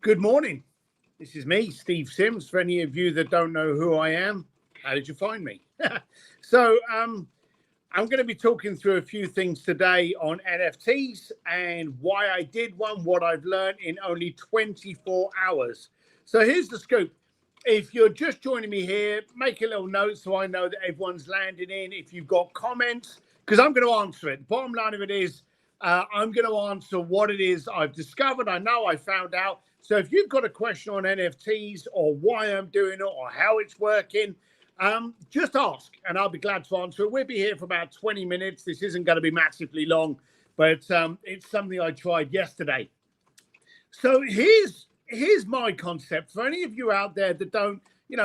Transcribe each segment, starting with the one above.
Good morning. This is me, Steve Sims. For any of you that don't know who I am, how did you find me? I'm going to be talking through a few things today on NFTs and why I did one, what I've learned in only 24 hours. So here's the scoop. If you're just joining me here, make a little note so I know that everyone's landing in. If you've got comments, because I'm going to answer it. The bottom line of it is I'm going to answer what it is I've discovered. I know I found out. So if you've got a question on NFTs or why I'm doing it or how it's working, just ask and I'll be glad to answer it. We'll be here for about 20 minutes. This isn't going to be massively long, but it's something I tried yesterday. So here's my concept. For any of you out there that don't,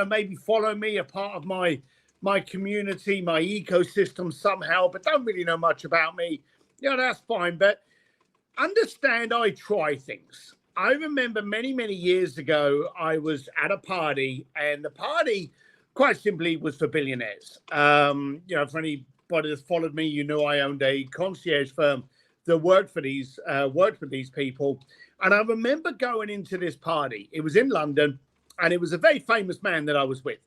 maybe follow me, a part of my community, my ecosystem somehow, but don't really know much about me, that's fine. But understand I try things. I remember many, many years ago, I was at a party, and the party, quite simply, was for billionaires. For anybody that's followed me, I owned a concierge firm that worked for these people. And I remember going into this party. It was in London, and it was a very famous man that I was with.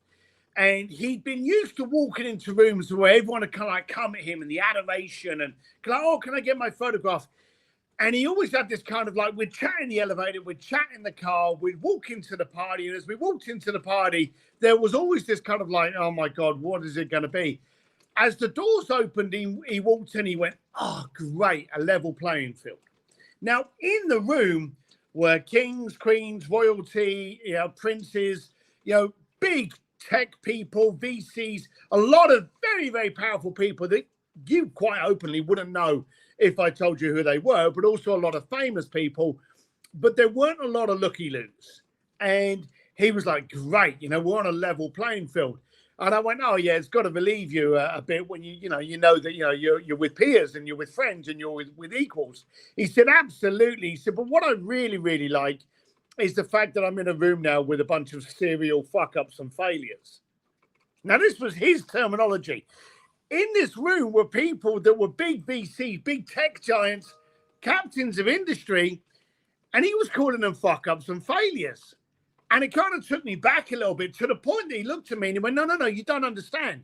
And he'd been used to walking into rooms where everyone would kind of like come at him and the adoration and like, oh, can I get my photograph? And he always had this kind of like, we'd chat in the elevator, we'd chat in the car, we'd walk into the party. And as we walked into the party, there was always this kind of like, oh my God, what is it going to be? As the doors opened, he walked in, he went, oh, great, a level playing field. Now, in the room were kings, queens, royalty, princes, big tech people, VCs, a lot of very, very powerful people that you quite openly wouldn't know if I told you who they were, but also a lot of famous people. But there weren't a lot of looky-loos. And he was like, great, we're on a level playing field. And I went, oh, yeah, it's got to relieve you a bit when you know that, you're with peers and you're with friends and you're with equals. He said, absolutely. He said, but what I really, really like is the fact that I'm in a room now with a bunch of serial fuck-ups and failures. Now, this was his terminology. In this room were people that were big VCs, big tech giants, captains of industry, and he was calling them fuck-ups and failures. And it kind of took me back a little bit to the point that he looked at me and he went, no, you don't understand.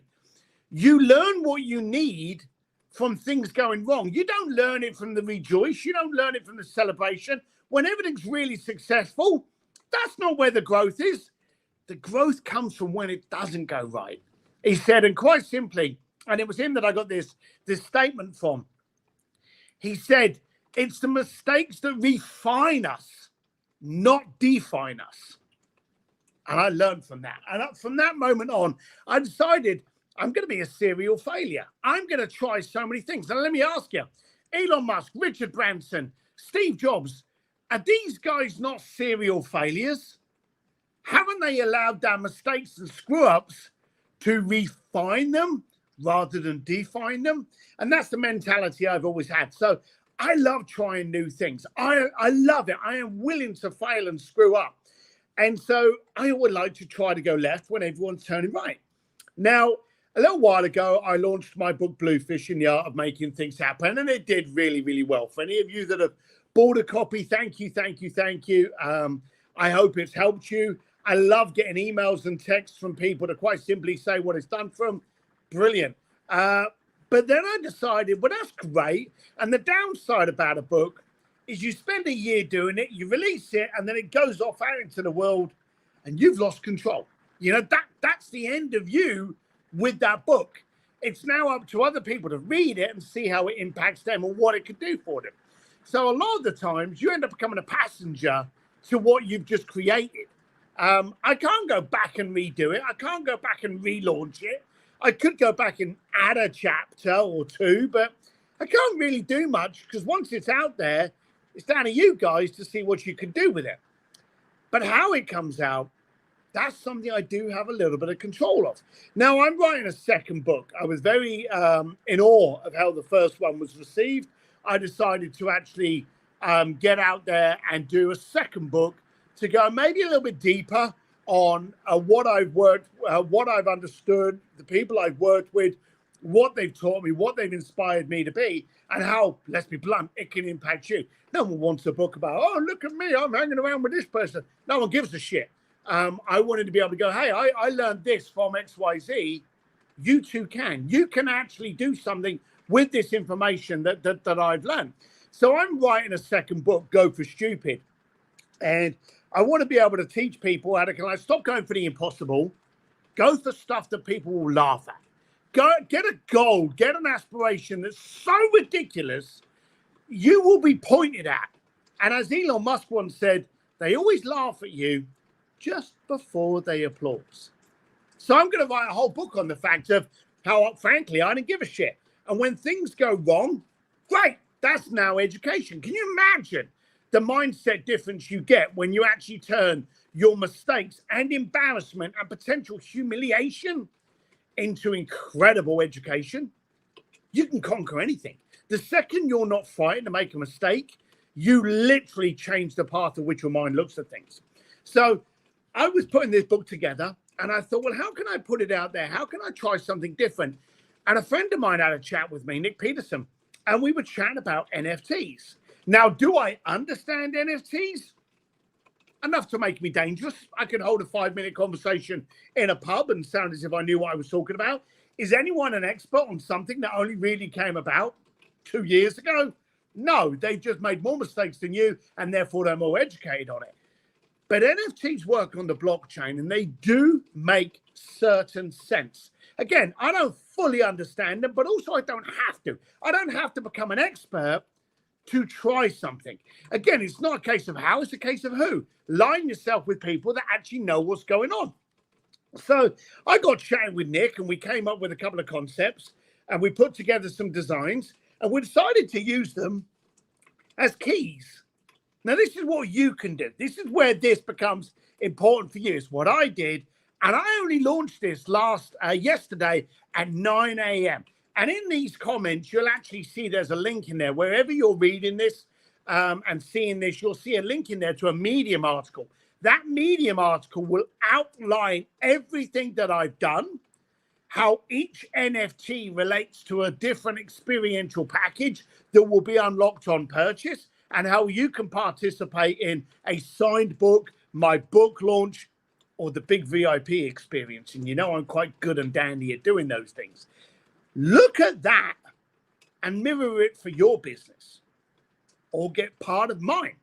You learn what you need from things going wrong. You don't learn it from the rejoice. You don't learn it from the celebration. When everything's really successful, that's not where the growth is. The growth comes from when it doesn't go right. He said, and quite simply, and it was him that I got this statement from. He said, it's the mistakes that refine us, not define us. And I learned from that. And from that moment on, I decided I'm going to be a serial failure. I'm going to try so many things. Now, let me ask you, Elon Musk, Richard Branson, Steve Jobs, are these guys not serial failures? Haven't they allowed their mistakes and screw-ups to refine them rather than define them? And that's the mentality I've always had. So I love trying new things. I love it. I am willing to fail and screw up. And so I would like to try to go left when everyone's turning right. Now, a little while ago, I launched my book, Bluefish in the Art of Making Things Happen, and it did really, really well. For any of you that have bought a copy, thank you. I hope it's helped you. I love getting emails and texts from people to quite simply say what it's done for them. Brilliant. But then I decided, well, that's great. And the downside about a book is you spend a year doing it, you release it, and then it goes off out into the world and you've lost control. That's the end of you with that book. It's now up to other people to read it and see how it impacts them or what it could do for them. So a lot of the times you end up becoming a passenger to what you've just created. I can't go back and redo it. I can't go back and relaunch it. I could go back and add a chapter or two, but I can't really do much because once it's out there, it's down to you guys to see what you can do with it. But how it comes out, that's something I do have a little bit of control of. Now, I'm writing a second book. I was very in awe of how the first one was received. I decided to actually get out there and do a second book to go maybe a little bit deeper on what I've worked, what I've understood, the people I've worked with, what they've taught me, what they've inspired me to be, and how, let's be blunt, it can impact you. No one wants a book about, oh, look at me, I'm hanging around with this person. No one gives a shit. I wanted to be able to go, hey, I learned this from XYZ. You too can. You can actually do something with this information that I've learned. So I'm writing a second book, Go for Stupid. And I want to be able to teach people how to stop going for the impossible, go for stuff that people will laugh at. Go get a goal, get an aspiration that's so ridiculous, you will be pointed at. And as Elon Musk once said, they always laugh at you just before they applaud. So I'm going to write a whole book on the fact of how, frankly, I didn't give a shit. And when things go wrong, great, that's now education. Can you imagine the mindset difference you get when you actually turn your mistakes and embarrassment and potential humiliation into incredible education? You can conquer anything. The second you're not fighting to make a mistake, you literally change the path of which your mind looks at things. So I was putting this book together and I thought, well, how can I put it out there? How can I try something different? And a friend of mine had a chat with me, Nick Peterson, and we were chatting about NFTs. Now, do I understand NFTs? Enough to make me dangerous. I could hold a 5-minute conversation in a pub and sound as if I knew what I was talking about. Is anyone an expert on something that only really came about 2 years ago? No, they just made more mistakes than you, and therefore they're more educated on it. But NFTs work on the blockchain, and they do make certain sense. Again, I don't fully understand them, but also I don't have to. I don't have to become an expert to try something. Again, it's not a case of how, it's a case of who. Line yourself with people that actually know what's going on. So I got chatting with Nick and we came up with a couple of concepts and we put together some designs and we decided to use them as keys. Now, this is what you can do. This is where this becomes important for you. It's what I did. And I only launched this yesterday at 9 a.m. And in these comments, you'll actually see there's a link in there. Wherever you're reading this and seeing this, you'll see a link in there to a Medium article. That Medium article will outline everything that I've done, how each NFT relates to a different experiential package that will be unlocked on purchase, and how you can participate in a signed book, my book launch, or the big VIP experience. And you know I'm quite good and dandy at doing those things. Look at that and mirror it for your business or get part of mine.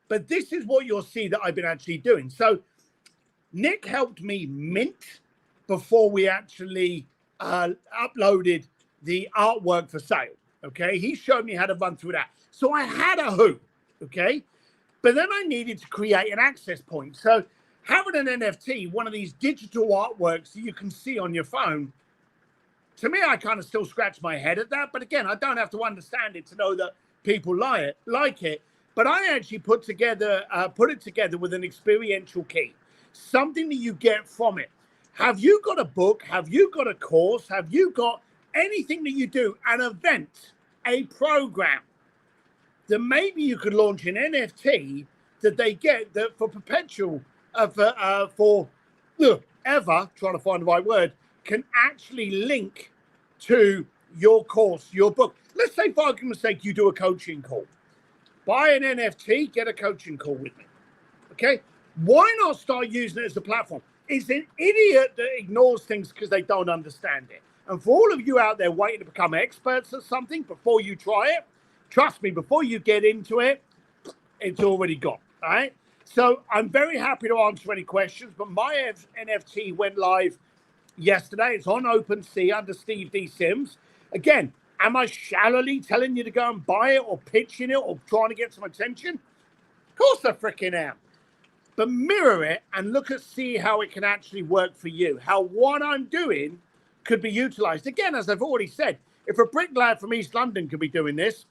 But this is what you'll see that I've been actually doing. So Nick helped me mint before we actually uploaded the artwork for sale. Okay. He showed me how to run through that. So I had a who. Okay. But then I needed to create an access point. So having an NFT, one of these digital artworks that you can see on your phone, to me, I kind of still scratch my head at that. But again, I don't have to understand it to know that people like it. But I actually put it together with an experiential key, something that you get from it. Have you got a book? Have you got a course? Have you got anything that you do, an event, a program that maybe you could launch an NFT that they get that for perpetual, for ever, trying to find the right word, can actually link to your course, your book. Let's say, for argument's sake, you do a coaching call. Buy an NFT, get a coaching call with me. Okay? Why not start using it as a platform? It's an idiot that ignores things because they don't understand it. And for all of you out there waiting to become experts at something before you try it, trust me, before you get into it, it's already gone. All right? So I'm very happy to answer any questions, but my NFT went live yesterday. It's on OpenSea under Steve D. Sims. Again, am I shallowly telling you to go and buy it or pitching it or trying to get some attention? Of course I freaking am. But mirror it and see how it can actually work for you. How what I'm doing could be utilized. Again, as I've already said, if a bricklayer from East London could be doing this,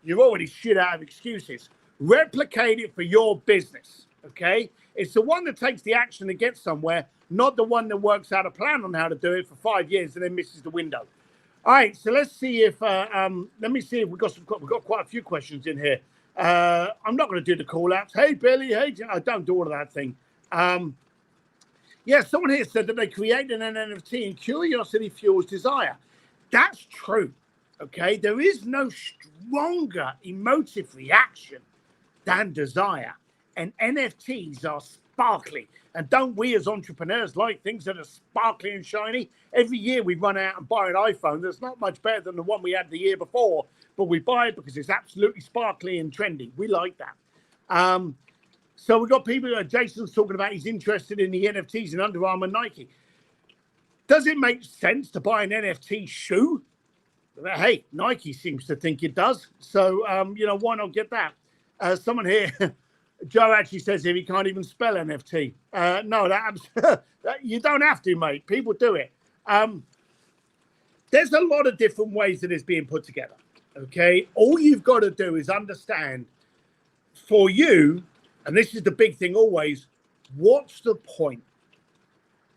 you're already shit out of excuses. Replicate it for your business, okay? It's the one that takes the action to get somewhere, not the one that works out a plan on how to do it for 5 years and then misses the window. All right, so let's see if let me see if we've got quite a few questions in here. I'm not going to do the call outs. Hey Billy, hey, I don't do all of that thing. Yeah, someone here said that they created an NFT and curiosity fuels desire. That's true. Okay, there is no stronger emotive reaction than desire, and NFTs are sparkly. And don't we as entrepreneurs like things that are sparkly and shiny? Every year we run out and buy an iPhone that's not much better than the one we had the year before, but we buy it because it's absolutely sparkly and trendy. We like that. So we've got people, Jason's talking about he's interested in the NFTs in Under Armour and Nike. Does it make sense to buy an NFT shoe? Hey, Nike seems to think it does. So, why not get that? Someone here, Joe actually says here he can't even spell NFT. No, that you don't have to, mate. People do it. There's a lot of different ways that it's being put together. Okay, all you've got to do is understand for you, and this is the big thing always, what's the point?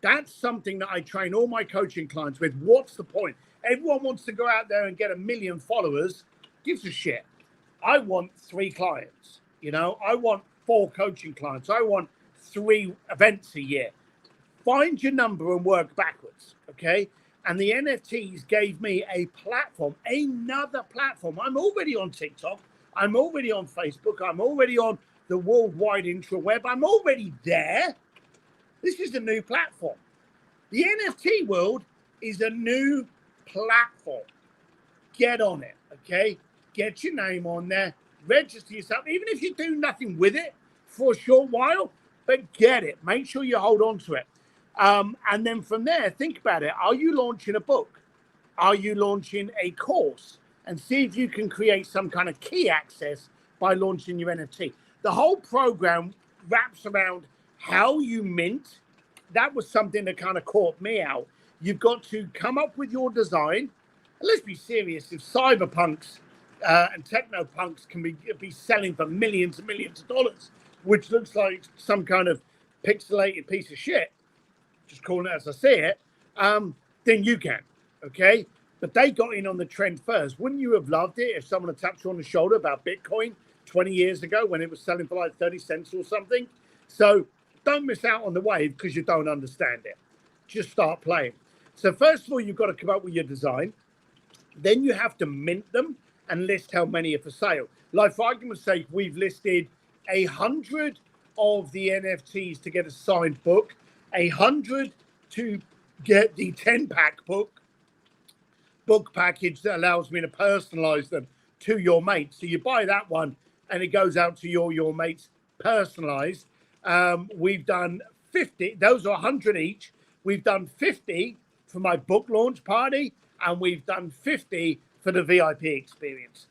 That's something that I train all my coaching clients with. What's the point? Everyone wants to go out there and get 1 million followers. Gives a shit. I want 3 clients. I want 4 coaching clients. I want 3 events a year. Find your number and work backwards. Okay. And the NFTs gave me a platform, another platform. I'm already on TikTok. I'm already on Facebook. I'm already on the worldwide intraweb. I'm already there. This is a new platform. The NFT world is a new platform. Get on it, okay? Get your name on there. Register yourself, even if you do nothing with it for a short while, but get it. Make sure you hold on to it. And then from there, think about it. Are you launching a book? Are you launching a course? And see if you can create some kind of key access by launching your NFT. The whole program wraps around how you mint. That was something that kind of caught me out. You've got to come up with your design. And let's be serious. If cyberpunks and technopunks can be selling for millions and millions of dollars, which looks like some kind of pixelated piece of shit, just calling it as I see it, then you can, okay? But they got in on the trend first. Wouldn't you have loved it if someone had tapped you on the shoulder about Bitcoin 20 years ago when it was selling for like 30 cents or something? So don't miss out on the wave because you don't understand it. Just start playing. So first of all, you've got to come up with your design. Then you have to mint them and list how many are for sale. Like for argument's sake, we've listed 100 of the NFTs to get a signed book, 100 to get the 10-pack book package that allows me to personalize them to your mates. So you buy that one and it goes out to your mates personalized. We've done 50. Those are 100 each. We've done 50 for my book launch party, and we've done 50 for the VIP experience.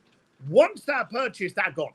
Once they're purchased, they're gone.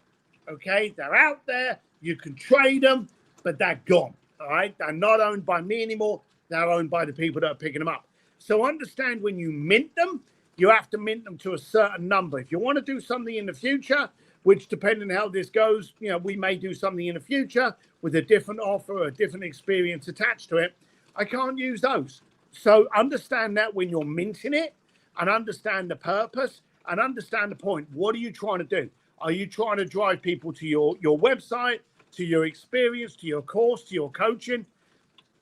Okay, they're out there. You can trade them, but they're gone. All right, they're not owned by me anymore. They're owned by the people that are picking them up. So understand when you mint them, you have to mint them to a certain number. If you want to do something in the future, which depending on how this goes, we may do something in the future with a different offer or a different experience attached to it. I can't use those. So understand that when you're minting it, and understand the purpose and understand the point. What are you trying to do? Are you trying to drive people to your website, to your experience, to your course, to your coaching?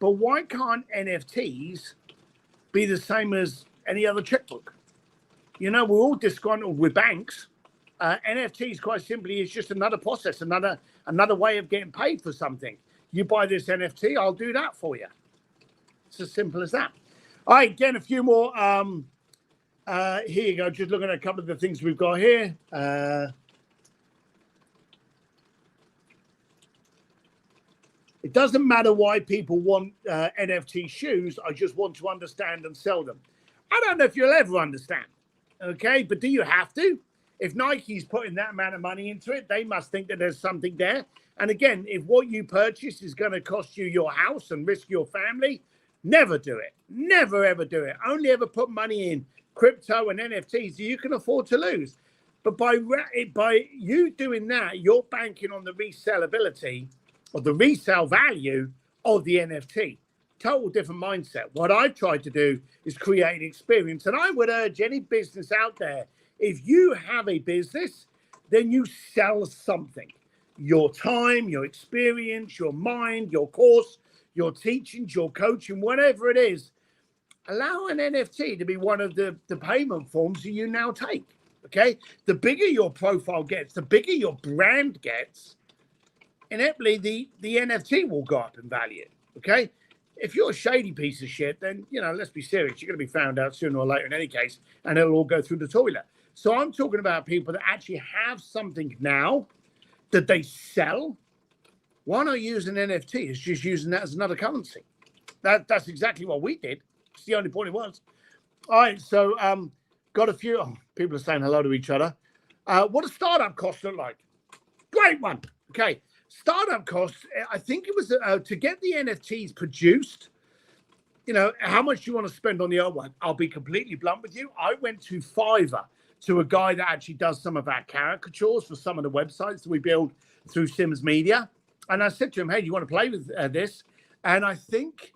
But why can't NFTs be the same as any other checkbook? We're all disgruntled with banks. NFTs quite simply is just another process, another way of getting paid for something. You buy this NFT, I'll do that for you. It's as simple as that. All right, again, a few more. Here you go. Just looking at a couple of the things we've got here. It doesn't matter why people want NFT shoes. I just want to understand and sell them. I don't know if you'll ever understand. Okay, but do you have to? If Nike's putting that amount of money into it, they must think that there's something there. And again, if what you purchase is going to cost you your house and risk your family, never do it. Never, ever do it. Only ever put money in crypto and NFTs you can afford to lose. But by you doing that, you're banking on the resellability or the resale value of the NFT. Total different mindset. What I've tried to do is create an experience. And I would urge any business out there, if you have a business, then you sell something. Your time, your experience, your mind, your course, your teachings, your coaching, whatever it is. allow an NFT to be one of the payment forms that you now take. Okay, the bigger your profile gets, the bigger your brand gets, inevitably the NFT will go up in value. Okay, if you're a shady piece of shit, then let's be serious. You're going to be found out sooner or later in any case, and it'll all go through the toilet. So I'm talking about people that actually have something now that they sell. Why not use an NFT? It's just using that as another currency. That's exactly what we did. It's the only point it was. All right, so got a few people are saying hello to each other. What does startup costs look like? Great one. Okay, startup costs. I think it was to get the NFTs produced. How much do you want to spend on the artwork? I'll be completely blunt with you. I went to Fiverr to a guy that actually does some of our caricatures for some of the websites that we build through Sims Media, and I said to him, "Hey, do you want to play with this?" And I think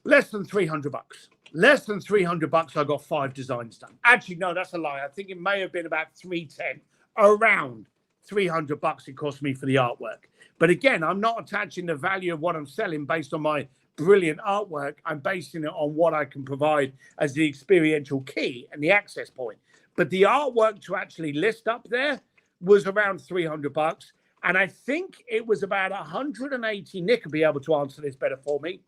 less than $300. Less than $300, I got 5 designs done. Actually, no, that's a lie. I think it may have been about $310, around $300 it cost me for the artwork. But again, I'm not attaching the value of what I'm selling based on my brilliant artwork. I'm basing it on what I can provide as the experiential key and the access point. But the artwork to actually list up there was around $300. And I think it was about 180. Nick will be able to answer this better for me.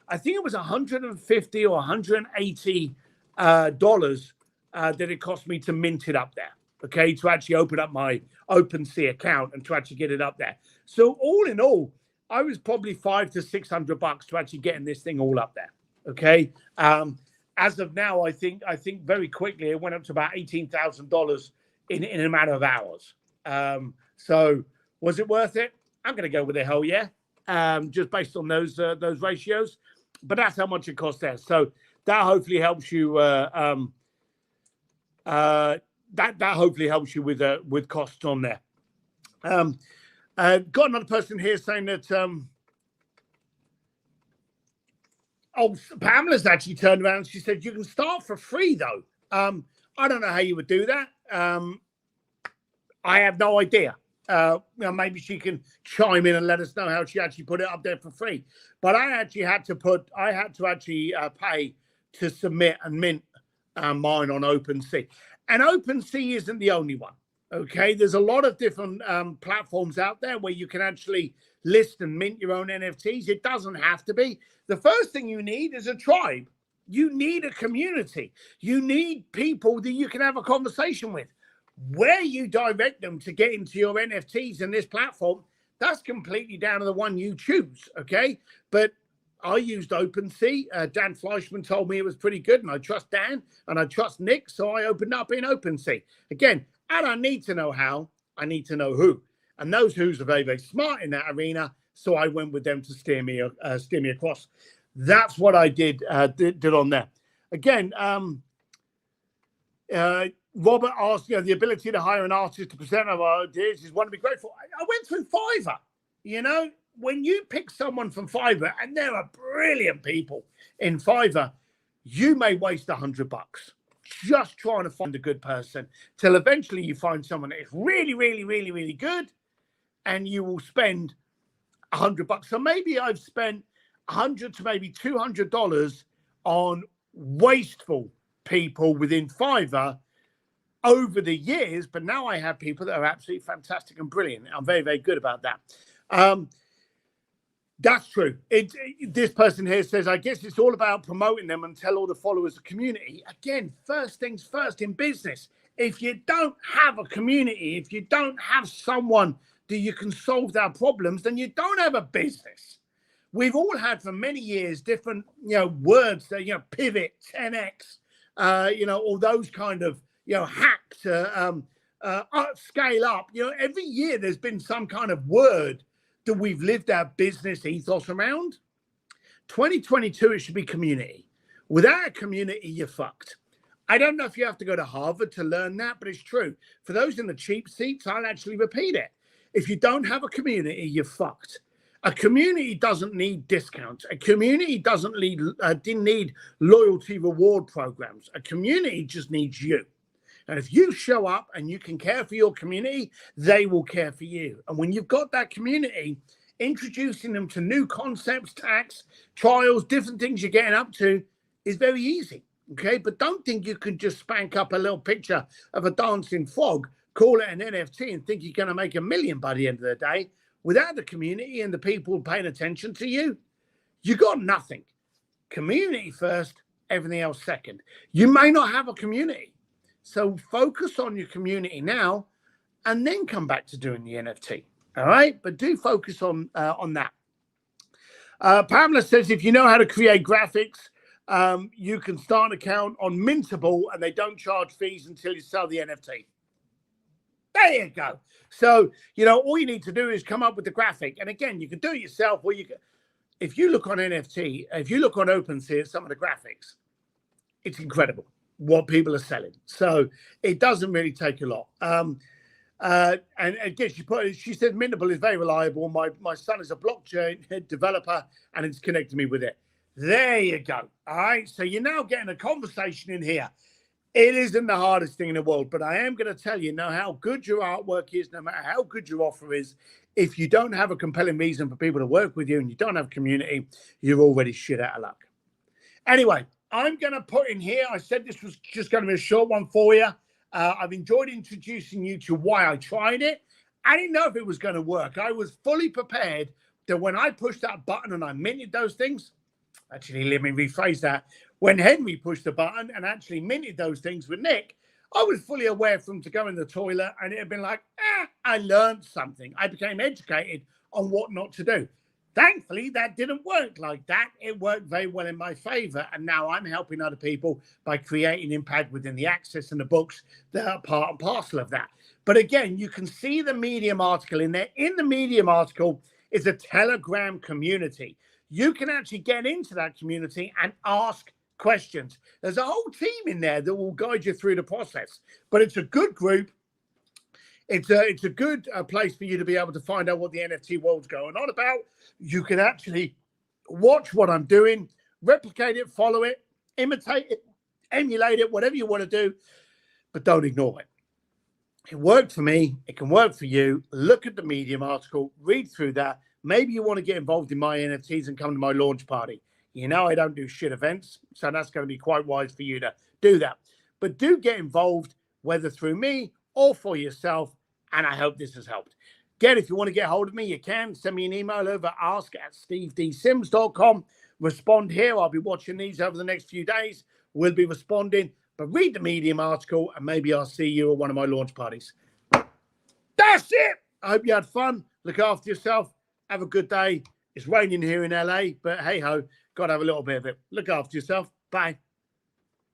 I think it was 150 or 180 dollars that it cost me to mint it up there. Okay, to actually open up my OpenSea account and to actually get it up there. So all in all, I was probably $500 to $600 to actually getting this thing all up there. Okay, as of now, I think very quickly it went up to about $18,000 in a matter of hours. So was it worth it? I'm going to go with a hell yeah, just based on those ratios. But that's how much it costs there. So that hopefully helps you. That hopefully helps you with costs on there. Got another person here saying that. Pamela's actually turned around and she said you can start for free though. I don't know how you would do that. I have no idea. Maybe she can chime in and let us know how she actually put it up there for free. But I actually had to pay to submit and mint mine on OpenSea. And OpenSea isn't the only one. Okay, there's a lot of different platforms out there where you can actually list and mint your own NFTs. It doesn't have to be. The first thing you need is a tribe. You need a community. You need people that you can have a conversation with. Where you direct them to get into your NFTs in this platform, that's completely down to the one you choose, okay? But I used OpenSea. Dan Fleischman told me it was pretty good, and I trust Dan, and I trust Nick, so I opened up in OpenSea. Again, I don't need to know how, I need to know who. And those who's are very, very smart in that arena, so I went with them to steer me across. That's what I did on there. Again, Robert asked, the ability to hire an artist to present our ideas is one to be grateful. I went through Fiverr. When you pick someone from Fiverr, and there are brilliant people in Fiverr, you may waste $100 just trying to find a good person till eventually you find someone that is really, really, really, really good, and you will spend $100. So maybe I've spent $100 to maybe $200 on wasteful people within Fiverr over the years, but now I have people that are absolutely fantastic and brilliant. I'm very, very good about that. That's true. This person here says, I guess it's all about promoting them and tell all the followers the community. Again, first things first in business. If you don't have a community, if you don't have someone that you can solve their problems, then you don't have a business. We've all had for many years different, words that, pivot, 10x, all those kind of, hacks, scale up. Every year there's been some kind of word that we've lived our business ethos around. 2022, it should be community. Without a community, you're fucked. I don't know if you have to go to Harvard to learn that, but it's true. For those in the cheap seats, I'll actually repeat it. If you don't have a community, you're fucked. A community doesn't need discounts. A community didn't need loyalty reward programs. A community just needs you. And if you show up and you can care for your community, they will care for you. And when you've got that community, introducing them to new concepts, tax, trials, different things you're getting up to, is very easy. Okay, but don't think you can just spank up a little picture of a dancing frog, call it an NFT, and think you're going to make $1 million by the end of the day without the community and the people paying attention to you. You got nothing. Community first, everything else second. You may not have a community, so focus on your community now, and then come back to doing the NFT. All right, but do focus on that. Pamela says if you know how to create graphics, you can start an account on Mintable, and they don't charge fees until you sell the NFT. There you go. So, all you need to do is come up with the graphic. And again, you can do it yourself, or you can, if you look on NFT, if you look on OpenSea at some of the graphics, it's incredible what people are selling. So it doesn't really take a lot. And again, she said Mintable is very reliable. My son is a blockchain developer, and it's connected me with it. There you go. All right. So you're now getting a conversation in here. It isn't the hardest thing in the world, but I am going to tell you now how good your artwork is, no matter how good your offer is. If you don't have a compelling reason for people to work with you and you don't have community, you're already shit out of luck. Anyway, I'm going to put in here, I said this was just going to be a short one for you. I've enjoyed introducing you to why I tried it. I didn't know if it was going to work. I was fully prepared that when I pushed that button and I minted those things, actually, let me rephrase that. When Henry pushed the button and actually minted those things with Nick, I was fully aware for him to go in the toilet, and it had been like, I learned something. I became educated on what not to do. Thankfully, that didn't work like that. It worked very well in my favor. And now I'm helping other people by creating impact within the access and the books that are part and parcel of that. But again, you can see the Medium article in there. In the Medium article is a Telegram community. You can actually get into that community and ask questions. There's a whole team in there that will guide you through the process. But it's a good group. It's a good place for you to be able to find out what the NFT world's going on about. You can actually watch what I'm doing, replicate it, follow it, imitate it, emulate it, whatever you want to do, but don't ignore it. It worked for me. It can work for you. Look at the Medium article, read through that. Maybe you want to get involved in my NFTs and come to my launch party. I don't do shit events, so that's going to be quite wise for you to do that. But do get involved, whether through me or for yourself, and I hope this has helped. Again, if you want to get hold of me, you can. Send me an email over ask@stevedsims.com. Respond here. I'll be watching these over the next few days. We'll be responding. But read the Medium article, and maybe I'll see you at one of my launch parties. That's it. I hope you had fun. Look after yourself. Have a good day. It's raining here in LA, but hey-ho, got to have a little bit of it. Look after yourself. Bye.